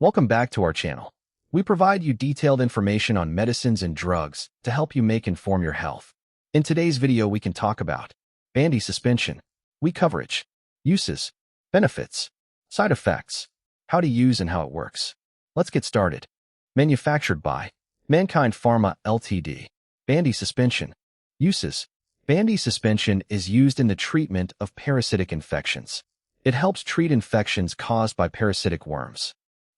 Welcome back to our channel. We provide you detailed information on medicines and drugs to help you inform your health. In today's video, we can talk about Bandy Suspension, coverage, uses, benefits, side effects, how to use and how it works. Let's get started. Manufactured by Mankind Pharma Ltd. Bandy Suspension. Uses. Bandy Suspension is used in the treatment of parasitic infections. It helps treat infections caused by parasitic worms.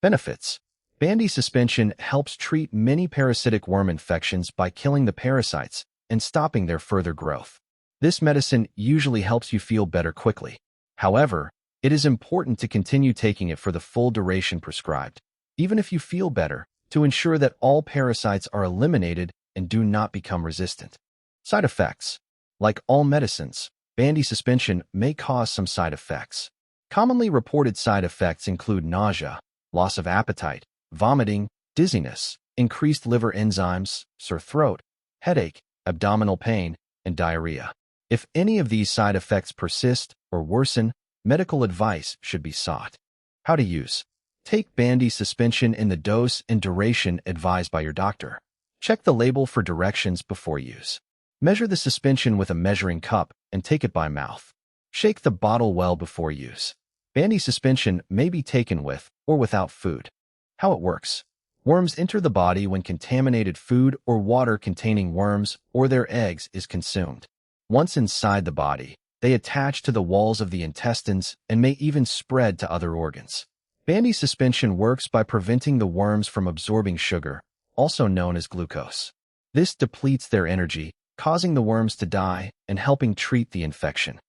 Benefits. Bandy Suspension helps treat many parasitic worm infections by killing the parasites and stopping their further growth. This medicine usually helps you feel better quickly. However, it is important to continue taking it for the full duration prescribed, even if you feel better, to ensure that all parasites are eliminated and do not become resistant. Side effects. Like all medicines, Bandy Suspension may cause some side effects. Commonly reported side effects include nausea, loss of appetite, vomiting, dizziness, increased liver enzymes, sore throat, headache, abdominal pain, and diarrhea. If any of these side effects persist or worsen, medical advice should be sought. How to use. Take Bandy Suspension in the dose and duration advised by your doctor. Check the label for directions before use. Measure the suspension with a measuring cup and take it by mouth. Shake the bottle well before use. Bandy Suspension may be taken with or without food. How it works. Worms enter the body when contaminated food or water containing worms or their eggs is consumed. Once inside the body, they attach to the walls of the intestines and may even spread to other organs. Bandy Suspension works by preventing the worms from absorbing sugar, also known as glucose. This depletes their energy, causing the worms to die and helping treat the infection.